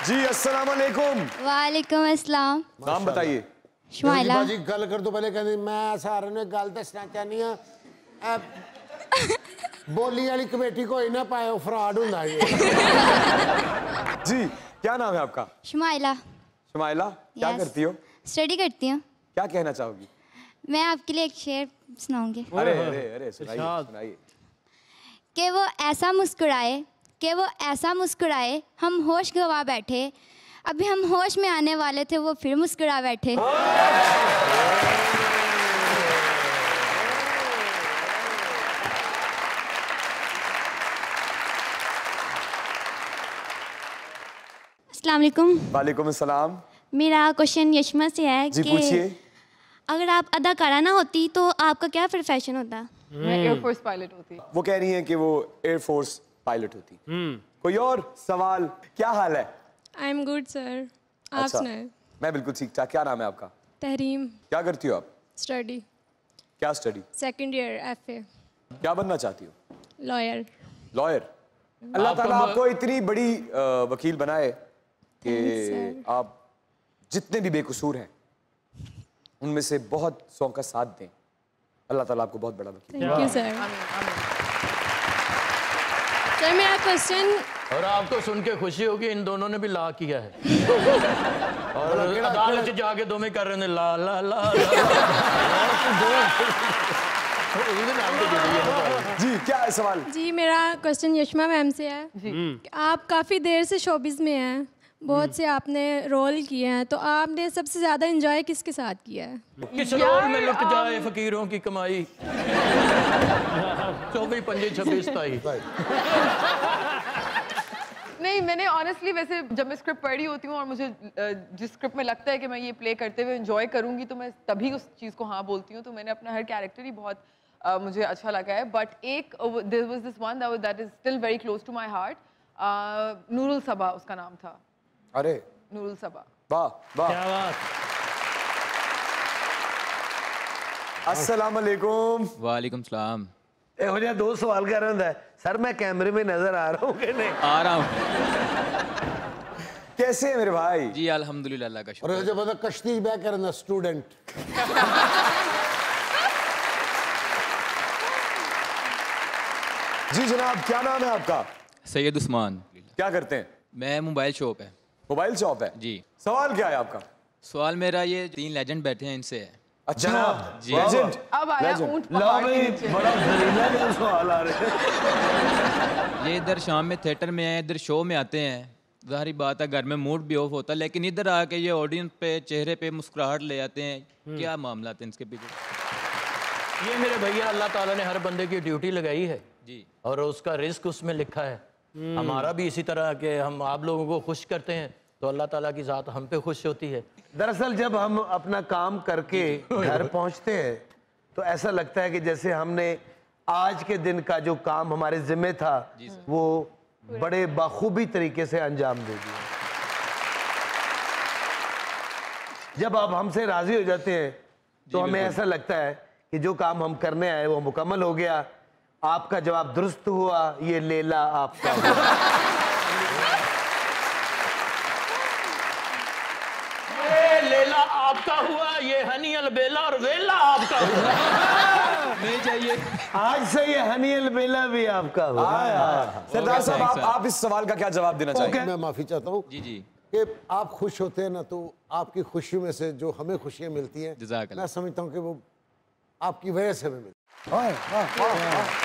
जी अस्सलाम वालेकुम। वालेकुम अस्सलाम। नाम बताइए। शुमाइला। जी गल कर तो पहले कहते मैं सारे ने गल दसना चाहनी हाँ बोली वाली कमेटी कोई ना पाए फ्रॉड होंदा ये। जी क्या नाम है आपका? शुमाइला। शुमाइला क्या Yes. करती हो? स्टडी करती हूँ। क्या कहना चाहोगी? मैं आपके लिए एक शेर सुनाऊंगी। अरे अरे अरे सुनाइए सुनाइए। कि वो ऐसा मुस्कुराए, कि वो ऐसा मुस्कुराए, हम होश गवा बैठे, अभी हम होश में आने वाले थे, वो फिर मुस्कुरा बैठे। अस्सलाम वालेकुम। वालेकुम अस्सलाम। मेरा क्वेश्चन यशमा से है जी पूछिए। अगर आप अदाकारा ना होती तो आपका क्या प्रोफेशन होता? मैं एयरफोर्स पायलट होती। वो कह रही हैं कि वो एयरफोर्स पायलट होती। कोई और सवाल? क्या हाल है? I am good sir. आप अच्छा, सुनाएं। मैं बिल्कुल ठीक ठाक। क्या नाम है आपका? तहरीम। क्या करती हो आप? स्टडी क्या स्टडी? सेकंड ईयर FA क्या बनना चाहती हो? लॉयर। लॉयर। अल्लाह ताला आपको इतनी बड़ी वकील बनाए कि आप जितने भी बेकसूर हैं उनमें से बहुत सौ का साथ दें। अल्लाह ताला आपको बहुत बड़ा वकील। Thank you sir. सर मेरा क्वेश्चन, और आपको सुन के खुशी होगी इन दोनों ने भी ला किया है और अदालत से जाके दोनों कर रहे हैं ला ला ला, जी क्या है सवाल? जी मेरा क्वेश्चन यशमा मैम से है कि आप काफ़ी देर से शोबिस में हैं, बहुत से आपने रोल किए हैं, तो आपने सबसे ज़्यादा एंजॉय किसके साथ किया है? किस रोल में लुट जाए फकीरों की कमाई 24 25 26 27। नहीं, मैंने ऑनेस्टली वैसे जब मैं स्क्रिप्ट पढ़ी होती हूँ और मुझे जिस स्क्रिप्ट में लगता है कि मैं ये प्ले करते हुए एंजॉय करूँगी तो मैं तभी उस चीज़ को हाँ बोलती हूँ। तो मैंने अपना हर कैरेक्टर ही बहुत मुझे अच्छा लगा है। बट एक there was this one that is still very close to my heart. Nurul Saba उसका नाम था। अरे नूरुल सबा। वाह वाह। क्या बात। अस्सलाम वालेकुम। वालेकुम सलाम। ਇਹੋ ਜਿਹਾ ਦੋ ਸਵਾਲ ਕਰ ਰਿਹਾ ਹੁੰਦਾ ਸਰ मैं कैमरे में नजर आ रहा हूँ कि नहीं? आ रहा हूँ। कैसे है मेरे भाई? जी अल्हम्दुलिल्लाह अल्लाह का और शुक्र। जब बता कश्ती बैक करना स्टूडेंट। जी जनाब क्या नाम है आपका? सैयद उस्मान। क्या करते हैं? मैं मोबाइल शॉप है। मोबाइल शॉप है जी। सवाल क्या है आपका? सवाल मेरा ये 3 लेजेंड बैठे हैं इनसे है। अच्छा जी। लेजेंड। अब आया Legend. ऊंट लो पहाड़ के भाई नीचे। बड़ा जहरीला जो सवाल आ रहे हैं। ये इधर शाम में थिएटर में है, इधर शो में आते हैं, ज़ाहिर बात है घर में मूड भी ऑफ होता है, लेकिन इधर आके ये ऑडियंस पे चेहरे पे मुस्कुराहट ले आते हैं। क्या मामला है इनके पीछे? ये मेरे भैया अल्लाह ताला ने हर बंदे की ड्यूटी लगाई है जी। और उसका रिस्क उसमें लिखा है। हमारा भी इसी तरह के हम आप लोगों को खुश करते हैं तो अल्लाह ताला की ज़ात हम पे खुश होती है। दरअसल जब हम अपना काम करके घर पहुंचते हैं तो ऐसा लगता है कि जैसे हमने आज के दिन का जो काम हमारे जिम्मे था वो बड़े बाखूबी तरीके से अंजाम दे दिया। जब आप हमसे राजी हो जाते हैं तो हमें ऐसा लगता है कि जो काम हम करने आए वो मुकम्मल हो गया। आपका जवाब दुरुस्त हुआ, ये लेला आपका हुआ। लेला आपका हुआ, ये हनी अलबेला और वेला आपका हुआ। नहीं चाहिए। आज से ये हनी अलबेला भी आपका हुआ। सरदार साहब आप इस सवाल का क्या जवाब देना चाहेंगे? मैं माफी चाहता हूँ जी जी। कि आप खुश होते हैं ना तो आपकी खुशी में से जो हमें खुशियाँ मिलती हैं जज़ाकल्लाह। मैं समझता हूँ कि वो आपकी वजह से हमें मिलती हैं।